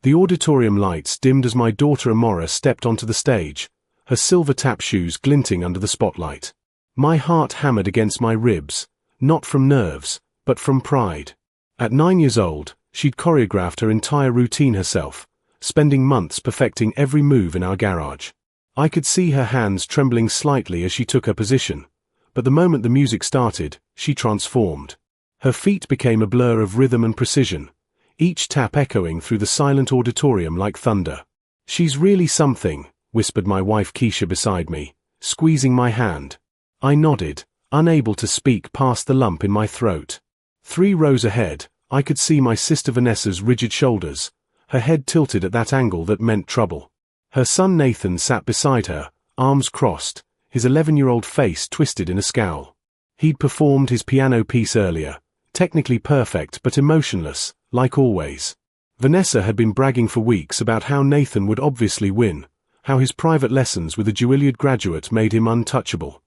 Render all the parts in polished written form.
The auditorium lights dimmed as my daughter Amora stepped onto the stage, her silver tap shoes glinting under the spotlight. My heart hammered against my ribs, not from nerves, but from pride. At 9 years old, she'd choreographed her entire routine herself, spending months perfecting every move in our garage. I could see her hands trembling slightly as she took her position, but the moment the music started, she transformed. Her feet became a blur of rhythm and precision, each tap echoing through the silent auditorium like thunder. "She's really something," whispered my wife Keisha beside me, squeezing my hand. I nodded, unable to speak past the lump in my throat. 3 rows ahead, I could see my sister Vanessa's rigid shoulders, her head tilted at that angle that meant trouble. Her son Nathan sat beside her, arms crossed, his 11-year-old face twisted in a scowl. He'd performed his piano piece earlier, technically perfect but emotionless, like always. Vanessa had been bragging for weeks about how Nathan would obviously win, how his private lessons with a Juilliard graduate made him untouchable.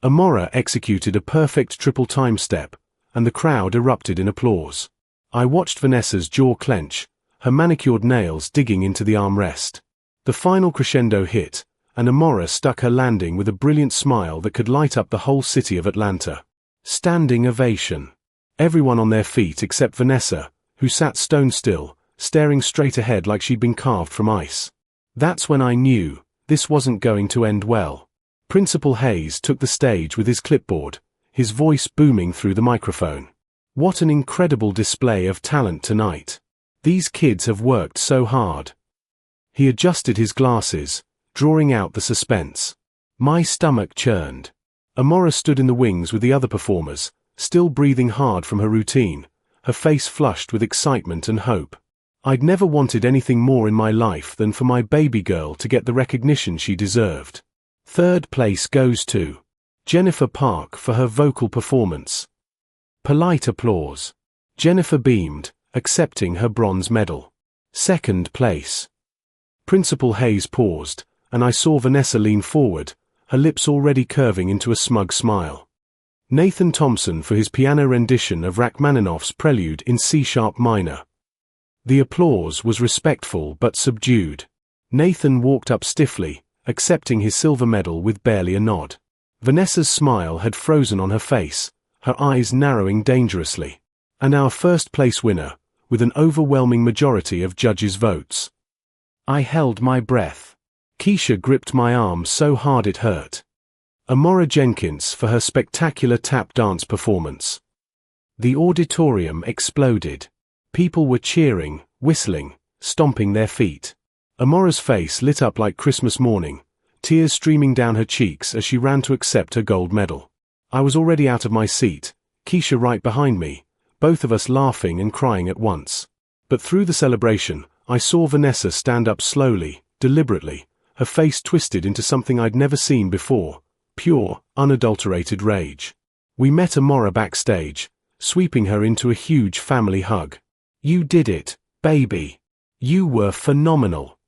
Amora executed a perfect triple time step, and the crowd erupted in applause. I watched Vanessa's jaw clench, her manicured nails digging into the armrest. The final crescendo hit, and Amora stuck her landing with a brilliant smile that could light up the whole city of Atlanta. Standing ovation. Everyone on their feet except Vanessa, who sat stone still, staring straight ahead like she'd been carved from ice. That's when I knew this wasn't going to end well. Principal Hayes took the stage with his clipboard, his voice booming through the microphone. "What an incredible display of talent tonight. These kids have worked so hard." He adjusted his glasses, drawing out the suspense. My stomach churned. Amora stood in the wings with the other performers, still breathing hard from her routine, her face flushed with excitement and hope. I'd never wanted anything more in my life than for my baby girl to get the recognition she deserved. 3rd place goes to Jennifer Park for her vocal performance. Polite applause. Jennifer beamed, accepting her bronze medal. 2nd place. Principal Hayes paused, and I saw Vanessa lean forward, her lips already curving into a smug smile. Nathan Thompson for his piano rendition of Rachmaninoff's Prelude in C-sharp minor. The applause was respectful but subdued. Nathan walked up stiffly, accepting his silver medal with barely a nod. Vanessa's smile had frozen on her face, her eyes narrowing dangerously. And our 1st place winner, with an overwhelming majority of judges' votes. I held my breath. Keisha gripped my arm so hard it hurt. Amora Jenkins for her spectacular tap dance performance. The auditorium exploded. People were cheering, whistling, stomping their feet. Amora's face lit up like Christmas morning, tears streaming down her cheeks as she ran to accept her gold medal. I was already out of my seat, Keisha right behind me, both of us laughing and crying at once. But through the celebration, I saw Vanessa stand up slowly, deliberately, her face twisted into something I'd never seen before, pure, unadulterated rage. We met Amora backstage, sweeping her into a huge family hug. "You did it, baby. You were phenomenal."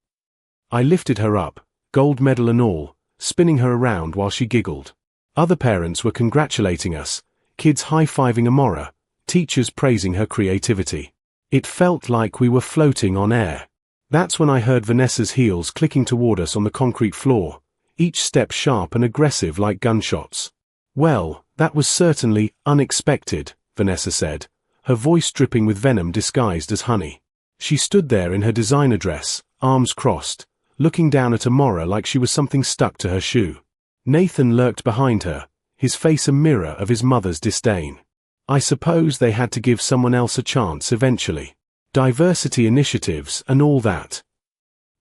I lifted her up, gold medal and all, spinning her around while she giggled. Other parents were congratulating us, kids high-fiving Amora, teachers praising her creativity. It felt like we were floating on air. That's when I heard Vanessa's heels clicking toward us on the concrete floor, each step sharp and aggressive like gunshots. "Well, that was certainly unexpected," Vanessa said, her voice dripping with venom disguised as honey. She stood there in her designer dress, arms crossed, looking down at Amora like she was something stuck to her shoe. Nathan lurked behind her, his face a mirror of his mother's disdain. I suppose they had to give someone else a chance eventually. Diversity initiatives and all that.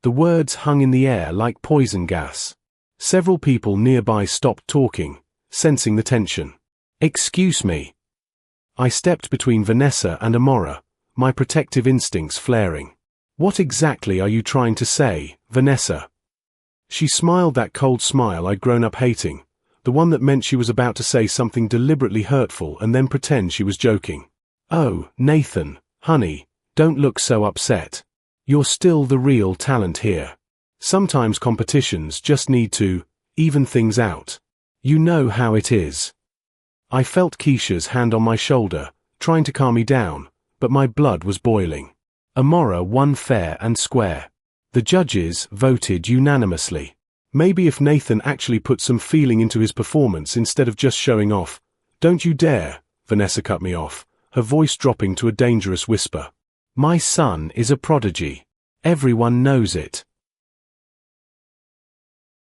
The words hung in the air like poison gas. Several people nearby stopped talking, sensing the tension. "Excuse me." I stepped between Vanessa and Amora, my protective instincts flaring. "What exactly are you trying to say, Vanessa?" She smiled that cold smile I'd grown up hating, the one that meant she was about to say something deliberately hurtful and then pretend she was joking. "Oh, Nathan, honey, don't look so upset. You're still the real talent here. Sometimes competitions just need to even things out. You know how it is." I felt Keisha's hand on my shoulder, trying to calm me down, but my blood was boiling. Amora won fair and square. The judges voted unanimously. Maybe if Nathan actually put some feeling into his performance instead of just showing off. Don't you dare, Vanessa cut me off, her voice dropping to a dangerous whisper. My son is a prodigy. Everyone knows it.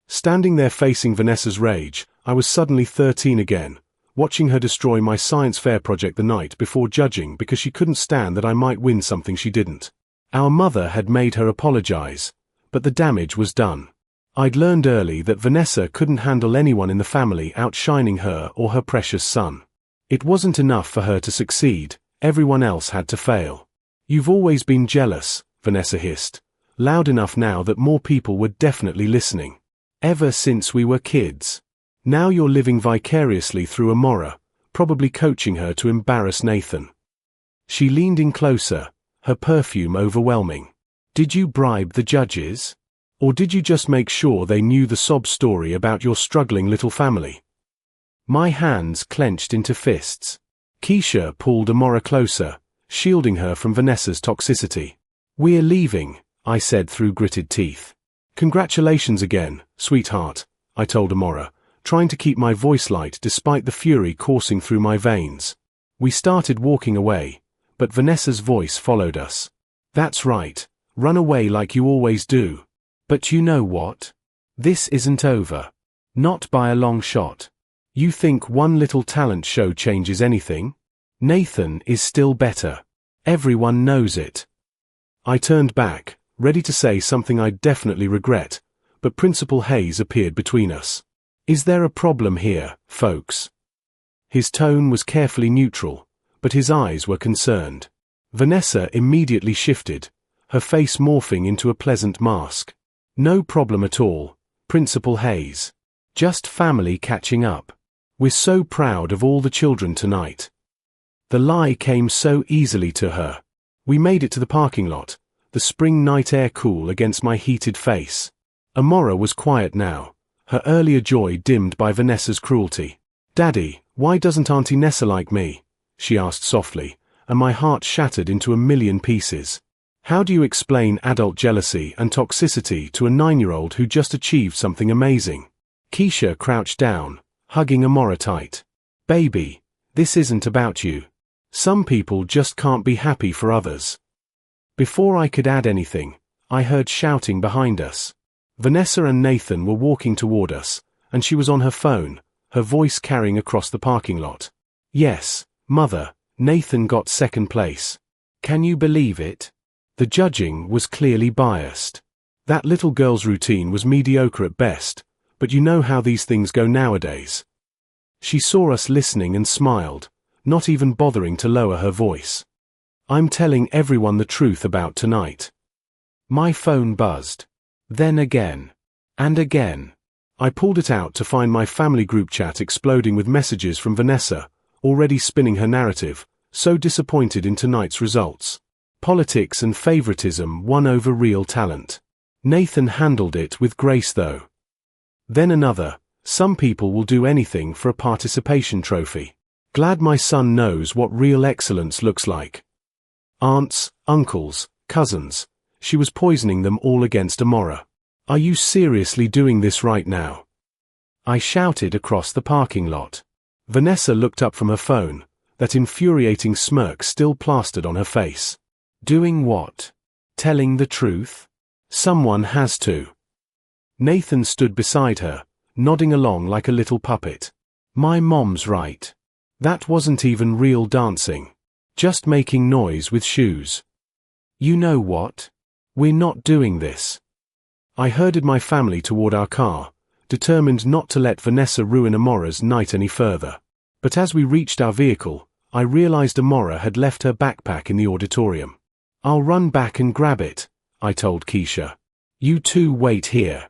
Standing there facing Vanessa's rage, I was suddenly 13 again, watching her destroy my science fair project the night before judging because she couldn't stand that I might win something she didn't. Our mother had made her apologize, but the damage was done. I'd learned early that Vanessa couldn't handle anyone in the family outshining her or her precious son. It wasn't enough for her to succeed, everyone else had to fail. You've always been jealous, Vanessa hissed, loud enough now that more people were definitely listening. Ever since we were kids. Now you're living vicariously through Amora, probably coaching her to embarrass Nathan. She leaned in closer, her perfume overwhelming. Did you bribe the judges? Or did you just make sure they knew the sob story about your struggling little family? My hands clenched into fists. Keisha pulled Amora closer, shielding her from Vanessa's toxicity. We're leaving, I said through gritted teeth. Congratulations again, sweetheart, I told Amora, trying to keep my voice light despite the fury coursing through my veins. We started walking away, but Vanessa's voice followed us. That's right, run away like you always do. But you know what? This isn't over. Not by a long shot. You think one little talent show changes anything? Nathan is still better. Everyone knows it. I turned back, ready to say something I'd definitely regret, but Principal Hayes appeared between us. Is there a problem here, folks? His tone was carefully neutral, but his eyes were concerned. Vanessa immediately shifted, her face morphing into a pleasant mask. No problem at all, Principal Hayes. Just family catching up. We're so proud of all the children tonight. The lie came so easily to her. We made it to the parking lot, the spring night air cool against my heated face. Amora was quiet now, her earlier joy dimmed by Vanessa's cruelty. Daddy, why doesn't Auntie Nessa like me? She asked softly, and my heart shattered into a million pieces. How do you explain adult jealousy and toxicity to a 9-year-old who just achieved something amazing? Keisha crouched down, hugging Amora tight. Baby, this isn't about you. Some people just can't be happy for others. Before I could add anything, I heard shouting behind us. Vanessa and Nathan were walking toward us, and she was on her phone, her voice carrying across the parking lot. Yes, Mother, Nathan got second place. Can you believe it? The judging was clearly biased. That little girl's routine was mediocre at best, but you know how these things go nowadays. She saw us listening and smiled, not even bothering to lower her voice. I'm telling everyone the truth about tonight. My phone buzzed. Then again. And again. I pulled it out to find my family group chat exploding with messages from Vanessa, already spinning her narrative, so disappointed in tonight's results. Politics and favoritism won over real talent. Nathan handled it with grace though. Then another, some people will do anything for a participation trophy. Glad my son knows what real excellence looks like. Aunts, uncles, cousins, she was poisoning them all against Amora. Are you seriously doing this right now? I shouted across the parking lot. Vanessa looked up from her phone, that infuriating smirk still plastered on her face. Doing what? Telling the truth? Someone has to. Nathan stood beside her, nodding along like a little puppet. My mom's right. That wasn't even real dancing. Just making noise with shoes. You know what? We're not doing this. I herded my family toward our car, determined not to let Vanessa ruin Amora's night any further. But as we reached our vehicle, I realized Amora had left her backpack in the auditorium. I'll run back and grab it, I told Keisha. You two wait here.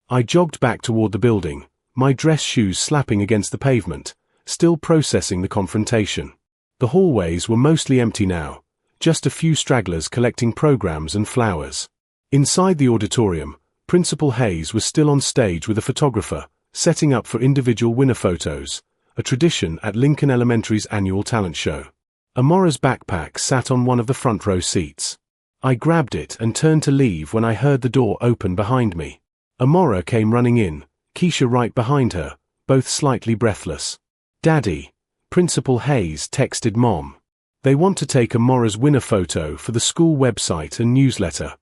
I jogged back toward the building, my dress shoes slapping against the pavement, still processing the confrontation. The hallways were mostly empty now, just a few stragglers collecting programs and flowers. Inside the auditorium, Principal Hayes was still on stage with a photographer, setting up for individual winner photos, a tradition at Lincoln Elementary's annual talent show. Amora's backpack sat on one of the front row seats. I grabbed it and turned to leave when I heard the door open behind me. Amora came running in, Keisha right behind her, both slightly breathless. "Daddy," Principal Hayes texted Mom. "They want to take Amora's winner photo for the school website and newsletter."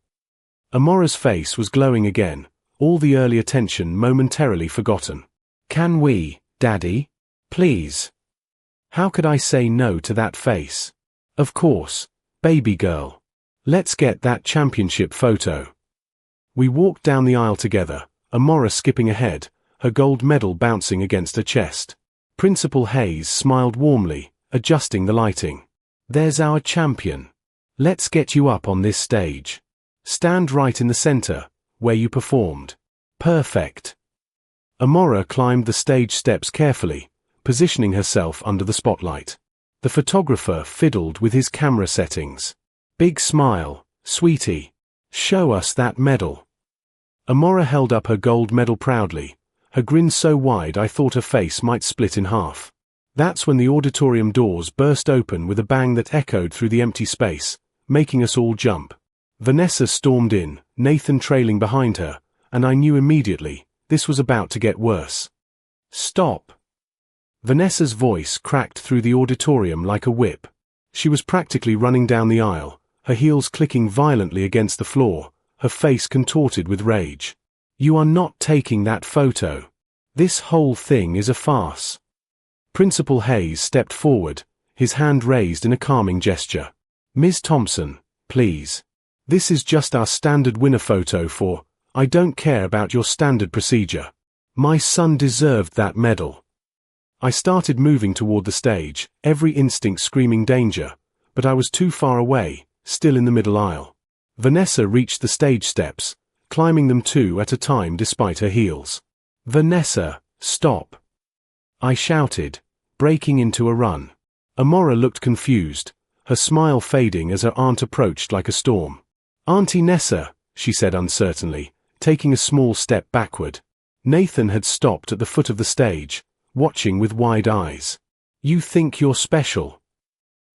Amora's face was glowing again, all the earlier tension momentarily forgotten. "Can we, Daddy? Please?" How could I say no to that face? "Of course, baby girl. Let's get that championship photo." We walked down the aisle together, Amora skipping ahead, her gold medal bouncing against her chest. Principal Hayes smiled warmly, adjusting the lighting. "There's our champion. Let's get you up on this stage. Stand right in the center, where you performed. Perfect." Amora climbed the stage steps carefully, positioning herself under the spotlight. The photographer fiddled with his camera settings. "Big smile, sweetie. Show us that medal." Amora held up her gold medal proudly, her grin so wide I thought her face might split in half. That's when the auditorium doors burst open with a bang that echoed through the empty space, making us all jump. Vanessa stormed in, Nathan trailing behind her, and I knew immediately, this was about to get worse. "Stop!" Vanessa's voice cracked through the auditorium like a whip. She was practically running down the aisle, her heels clicking violently against the floor, her face contorted with rage. "You are not taking that photo. This whole thing is a farce." Principal Hayes stepped forward, his hand raised in a calming gesture. "Ms. Thompson, please. This is just our standard winner photo for, I don't care about your standard procedure. My son deserved that medal." I started moving toward the stage, every instinct screaming danger, but I was too far away, still in the middle aisle. Vanessa reached the stage steps, climbing them two at a time despite her heels. "Vanessa, stop!" I shouted, breaking into a run. Amora looked confused, her smile fading as her aunt approached like a storm. "Auntie Nessa," she said uncertainly, taking a small step backward. Nathan had stopped at the foot of the stage, watching with wide eyes. "You think you're special?"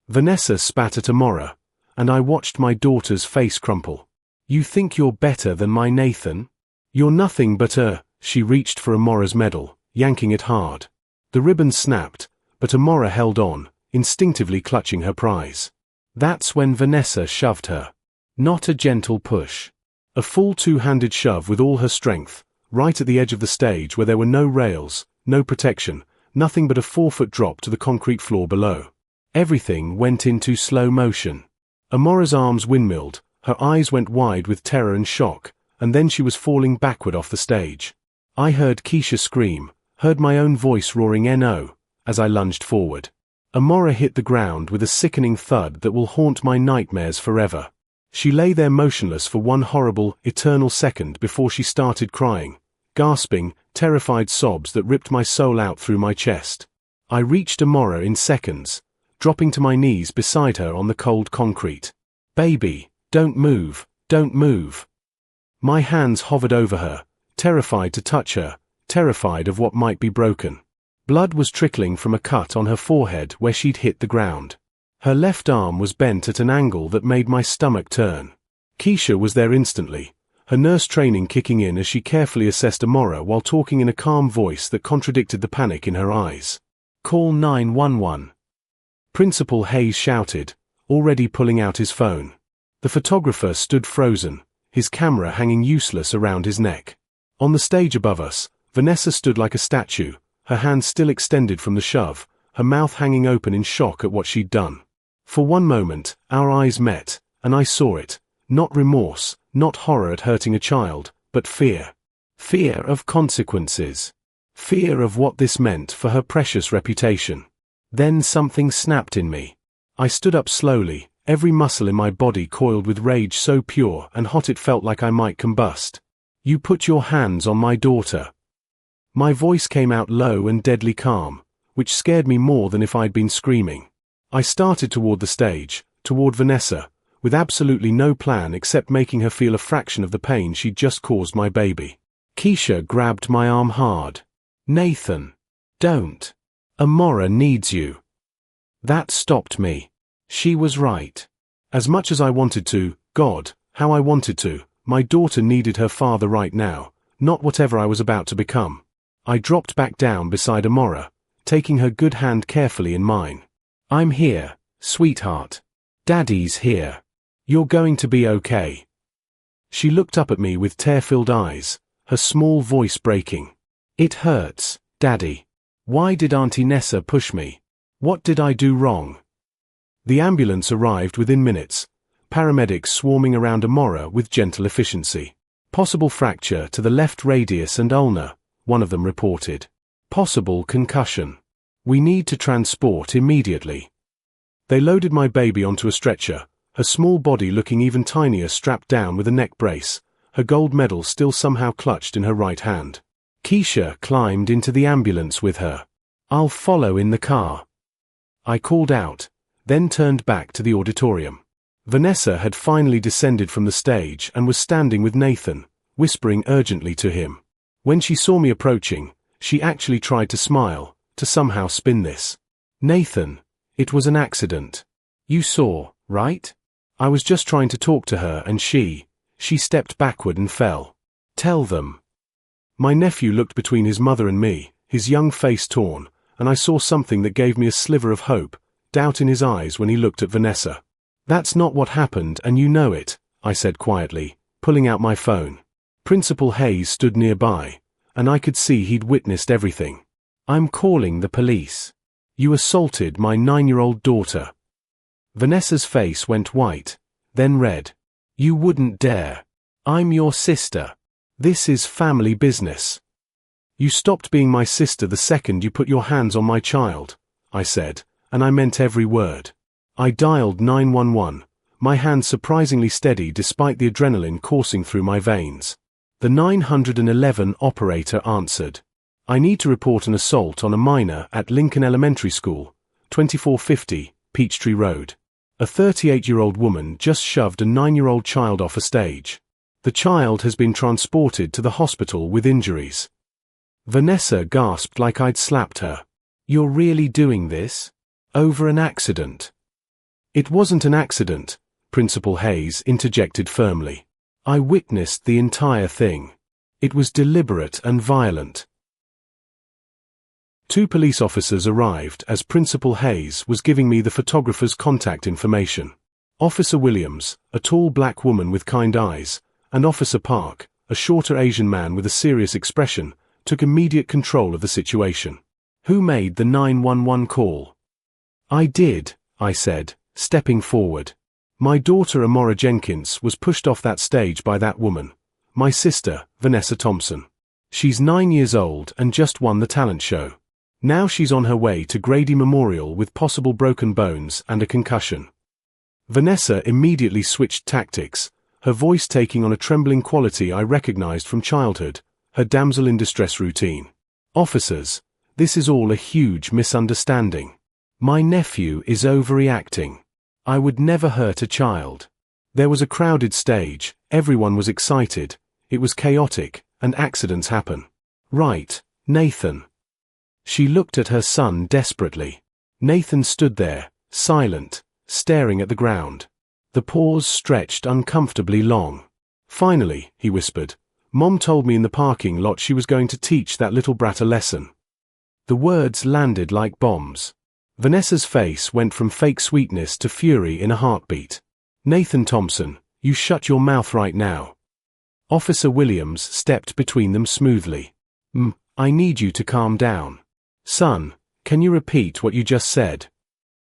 Vanessa spat at Amora, and I watched my daughter's face crumple. "You think you're better than my Nathan? You're nothing but a—" She reached for Amora's medal, yanking it hard. The ribbon snapped, but Amora held on, instinctively clutching her prize. That's when Vanessa shoved her. Not a gentle push. A full two-handed shove with all her strength, right at the edge of the stage where there were no rails, no protection, nothing but a 4-foot drop to the concrete floor below. Everything went into slow motion. Amora's arms windmilled, her eyes went wide with terror and shock, and then she was falling backward off the stage. I heard Keisha scream, heard my own voice roaring "No!" as I lunged forward. Amora hit the ground with a sickening thud that will haunt my nightmares forever. She lay there motionless for one horrible, eternal second before she started crying, gasping, terrified sobs that ripped my soul out through my chest. I reached Amora in seconds, dropping to my knees beside her on the cold concrete. "Baby, don't move, don't move." My hands hovered over her, terrified to touch her, terrified of what might be broken. Blood was trickling from a cut on her forehead where she'd hit the ground. Her left arm was bent at an angle that made my stomach turn. Keisha was there instantly, her nurse training kicking in as she carefully assessed Amora while talking in a calm voice that contradicted the panic in her eyes. "Call 911. Principal Hayes shouted, already pulling out his phone. The photographer stood frozen, his camera hanging useless around his neck. On the stage above us, Vanessa stood like a statue, her hand still extended from the shove, her mouth hanging open in shock at what she'd done. For one moment, our eyes met, and I saw it, not remorse, not horror at hurting a child, but fear. Fear of consequences. Fear of what this meant for her precious reputation. Then something snapped in me. I stood up slowly, every muscle in my body coiled with rage so pure and hot it felt like I might combust. "You put your hands on my daughter." My voice came out low and deadly calm, which scared me more than if I'd been screaming. I started toward the stage, toward Vanessa, with absolutely no plan except making her feel a fraction of the pain she'd just caused my baby. Keisha grabbed my arm hard. "Nathan, don't. Amora needs you." That stopped me. She was right. As much as I wanted to, God, how I wanted to. My daughter needed her father right now, not whatever I was about to become. I dropped back down beside Amora, taking her good hand carefully in mine. I'm here, sweetheart. Daddy's here. You're going to be okay. She looked up at me with tear-filled eyes, her small voice breaking. It hurts, Daddy. Why did Auntie Nessa push me? What did I do wrong? The ambulance arrived within minutes, paramedics swarming around Amora with gentle efficiency. Possible fracture to the left radius and ulna, one of them reported. Possible concussion. We need to transport immediately. They loaded my baby onto a stretcher, her small body looking even tinier strapped down with a neck brace, her gold medal still somehow clutched in her right hand. Keisha climbed into the ambulance with her. I'll follow in the car. I called out, then turned back to the auditorium. Vanessa had finally descended from the stage and was standing with Nathan, whispering urgently to him. When she saw me approaching, she actually tried to smile, to somehow spin this. Nathan, it was an accident. You saw, right? I was just trying to talk to her and she stepped backward and fell. Tell them. My nephew looked between his mother and me, his young face torn, and I saw something that gave me a sliver of hope, doubt in his eyes when he looked at Vanessa. That's not what happened and you know it, I said quietly, pulling out my phone. Principal Hayes stood nearby, and I could see he'd witnessed everything. I'm calling the police. You assaulted my 9-year-old daughter. Vanessa's face went white, then red. You wouldn't dare. I'm your sister. This is family business. You stopped being my sister the second you put your hands on my child, I said, and I meant every word. I dialed 911, my hand surprisingly steady despite the adrenaline coursing through my veins. The 911 operator answered. I need to report an assault on a minor at Lincoln Elementary School, 2450, Peachtree Road. A 38-year-old woman just shoved a 9-year-old child off a stage. The child has been transported to the hospital with injuries. Vanessa gasped like I'd slapped her. You're really doing this? Over an accident? It wasn't an accident, Principal Hayes interjected firmly. I witnessed the entire thing. It was deliberate and violent. 2 police officers arrived as Principal Hayes was giving me the photographer's contact information. Officer Williams, a tall black woman with kind eyes, and Officer Park, a shorter Asian man with a serious expression, took immediate control of the situation. Who made the 911 call? I did, I said, stepping forward. My daughter Amora Jenkins was pushed off that stage by that woman, my sister, Vanessa Thompson. She's 9 years old and just won the talent show. Now she's on her way to Grady Memorial with possible broken bones and a concussion. Vanessa immediately switched tactics, her voice taking on a trembling quality I recognized from childhood, her damsel in distress routine. Officers, this is all a huge misunderstanding. My nephew is overreacting. I would never hurt a child. There was a crowded stage, everyone was excited, it was chaotic, and accidents happen. Right, Nathan. She looked at her son desperately. Nathan stood there, silent, staring at the ground. The pause stretched uncomfortably long. Finally, he whispered, Mom told me in the parking lot she was going to teach that little brat a lesson. The words landed like bombs. Vanessa's face went from fake sweetness to fury in a heartbeat. Nathan Thompson, you shut your mouth right now. Officer Williams stepped between them smoothly. I need you to calm down. Son, can you repeat what you just said?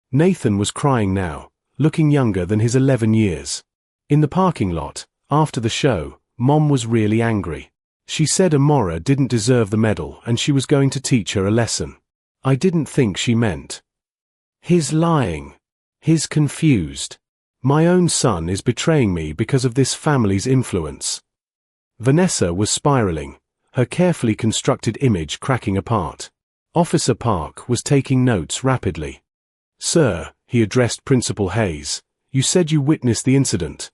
Nathan was crying now, looking younger than his 11 years. In the parking lot, after the show, Mom was really angry. She said Amora didn't deserve the medal and she was going to teach her a lesson. I didn't think she meant. He's lying. He's confused. My own son is betraying me because of this family's influence. Vanessa was spiraling, her carefully constructed image cracking apart. Officer Park was taking notes rapidly. Sir, he addressed Principal Hayes, you said you witnessed the incident.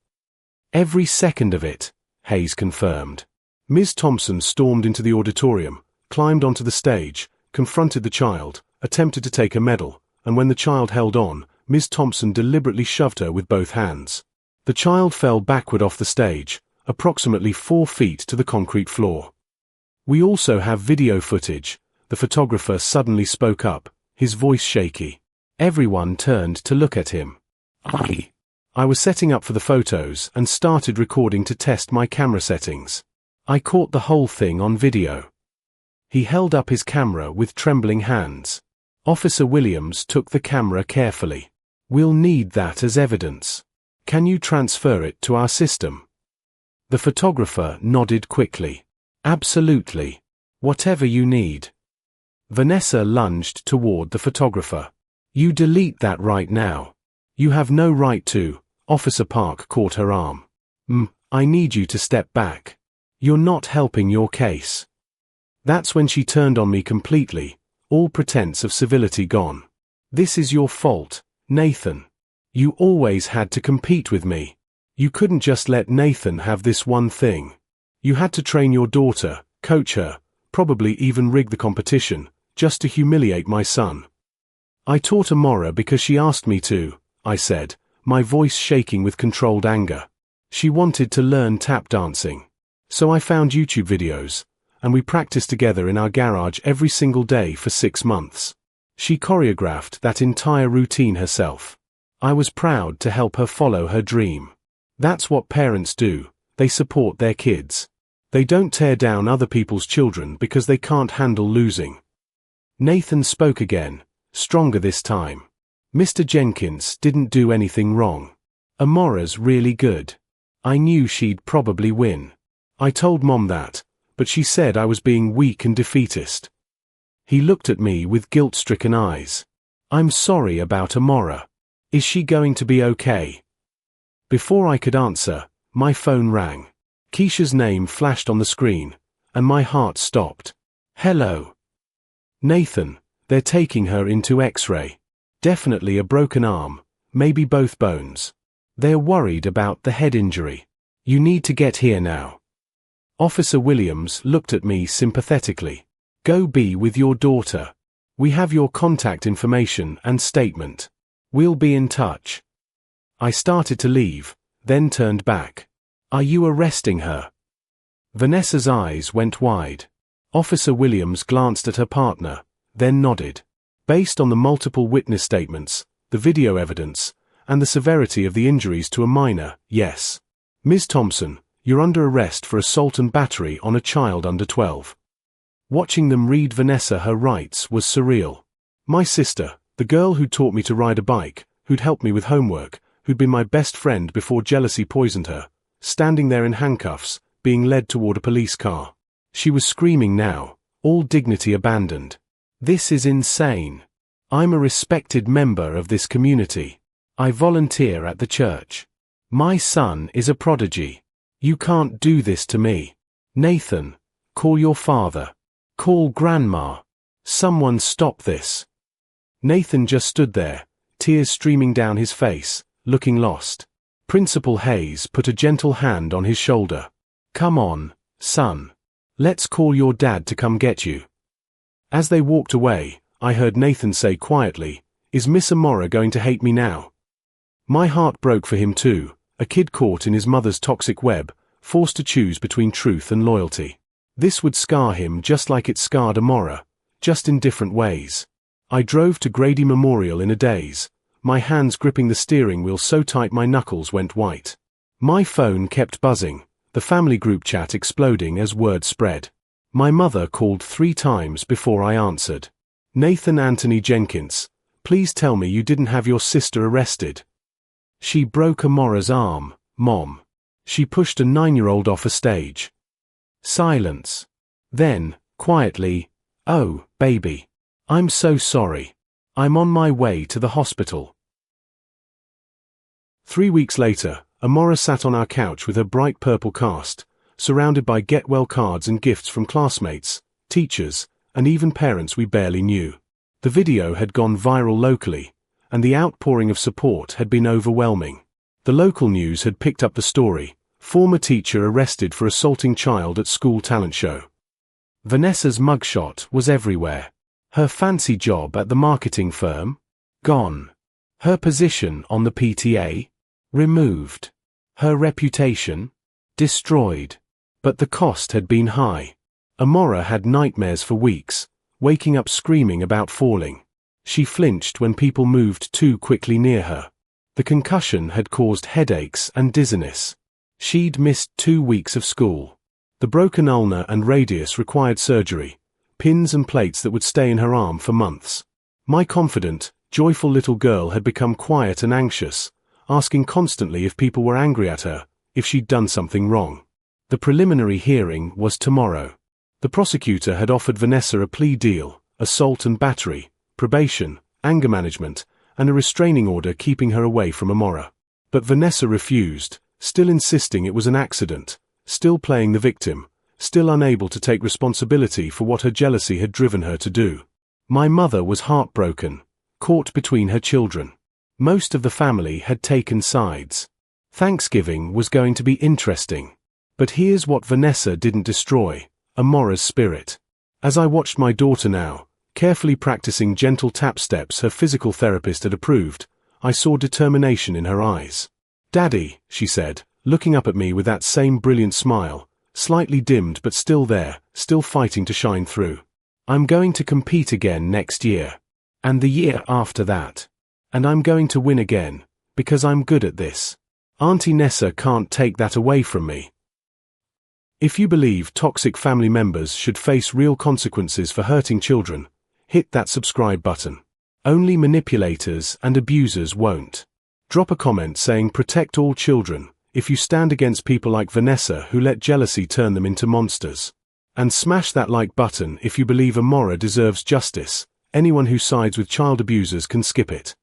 Every second of it, Hayes confirmed. Ms. Thompson stormed into the auditorium, climbed onto the stage, confronted the child, attempted to take a medal, and when the child held on, Ms. Thompson deliberately shoved her with both hands. The child fell backward off the stage, approximately 4 feet to the concrete floor. We also have video footage. The photographer suddenly spoke up, his voice shaky. Everyone turned to look at him. I was setting up for the photos and started recording to test my camera settings. I caught the whole thing on video. He held up his camera with trembling hands. Officer Williams took the camera carefully. We'll need that as evidence. Can you transfer it to our system? The photographer nodded quickly. Absolutely. Whatever you need. Vanessa lunged toward the photographer. You delete that right now. You have no right to. Officer Park caught her arm. I need you to step back. You're not helping your case. That's when she turned on me completely, all pretense of civility gone. This is your fault, Nathan. You always had to compete with me. You couldn't just let Nathan have this one thing. You had to train your daughter, coach her, probably even rig the competition, just to humiliate my son. I taught Amora because she asked me to, I said, my voice shaking with controlled anger. She wanted to learn tap dancing. So I found YouTube videos, and we practiced together in our garage every single day for 6 months. She choreographed that entire routine herself. I was proud to help her follow her dream. That's what parents do, they support their kids. They don't tear down other people's children because they can't handle losing. Nathan spoke again, stronger this time. Mr. Jenkins didn't do anything wrong. Amora's really good. I knew she'd probably win. I told Mom that, but she said I was being weak and defeatist. He looked at me with guilt-stricken eyes. I'm sorry about Amora. Is she going to be okay? Before I could answer, my phone rang. Keisha's name flashed on the screen, and my heart stopped. Hello. Nathan, they're taking her into X-ray. Definitely a broken arm, maybe both bones. They're worried about the head injury. You need to get here now. Officer Williams looked at me sympathetically. Go be with your daughter. We have your contact information and statement. We'll be in touch. I started to leave, then turned back. Are you arresting her? Vanessa's eyes went wide. Officer Williams glanced at her partner, then nodded. Based on the multiple witness statements, the video evidence, and the severity of the injuries to a minor, yes. Ms. Thompson, you're under arrest for assault and battery on a child under 12. Watching them read Vanessa her rights was surreal. My sister, the girl who taught me to ride a bike, who'd helped me with homework, who'd been my best friend before jealousy poisoned her, standing there in handcuffs, being led toward a police car. She was screaming now, all dignity abandoned. This is insane. I'm a respected member of this community. I volunteer at the church. My son is a prodigy. You can't do this to me. Nathan, call your father. Call Grandma. Someone stop this. Nathan just stood there, tears streaming down his face, looking lost. Principal Hayes put a gentle hand on his shoulder. Come on, son. Let's call your dad to come get you. As they walked away, I heard Nathan say quietly, Is Miss Amora going to hate me now? My heart broke for him too, a kid caught in his mother's toxic web, forced to choose between truth and loyalty. This would scar him just like it scarred Amora, just in different ways. I drove to Grady Memorial in a daze, my hands gripping the steering wheel so tight my knuckles went white. My phone kept buzzing, the family group chat exploding as word spread. My mother called 3 times before I answered. Nathan Anthony Jenkins, please tell me you didn't have your sister arrested. She broke Amora's arm, Mom. She pushed a 9-year-old off a stage. Silence. Then, quietly, Oh, baby. I'm so sorry. I'm on my way to the hospital. 3 weeks later, Amora sat on our couch with her bright purple cast, surrounded by get-well cards and gifts from classmates, teachers, and even parents we barely knew. The video had gone viral locally, and the outpouring of support had been overwhelming. The local news had picked up the story, former teacher arrested for assaulting child at school talent show. Vanessa's mugshot was everywhere. Her fancy job at the marketing firm? Gone. Her position on the PTA? Removed. Her reputation? Destroyed. But the cost had been high. Amora had nightmares for weeks, waking up screaming about falling. She flinched when people moved too quickly near her. The concussion had caused headaches and dizziness. She'd missed 2 weeks of school. The broken ulna and radius required surgery, pins and plates that would stay in her arm for months. My confident, joyful little girl had become quiet and anxious, asking constantly if people were angry at her, if she'd done something wrong. The preliminary hearing was tomorrow. The prosecutor had offered Vanessa a plea deal, assault and battery, probation, anger management, and a restraining order keeping her away from Amora. But Vanessa refused, still insisting it was an accident, still playing the victim, still unable to take responsibility for what her jealousy had driven her to do. My mother was heartbroken, caught between her children. Most of the family had taken sides. Thanksgiving was going to be interesting. But here's what Vanessa didn't destroy: Amora's spirit. As I watched my daughter now, carefully practicing gentle tap steps her physical therapist had approved, I saw determination in her eyes. "Daddy," she said, looking up at me with that same brilliant smile, slightly dimmed but still there, still fighting to shine through. "I'm going to compete again next year. And the year after that. And I'm going to win again, because I'm good at this. Auntie Nessa can't take that away from me." If you believe toxic family members should face real consequences for hurting children, hit that subscribe button. Only manipulators and abusers won't. Drop a comment saying protect all children if you stand against people like Vanessa who let jealousy turn them into monsters. And smash that like button if you believe Amora deserves justice. Anyone who sides with child abusers can skip it.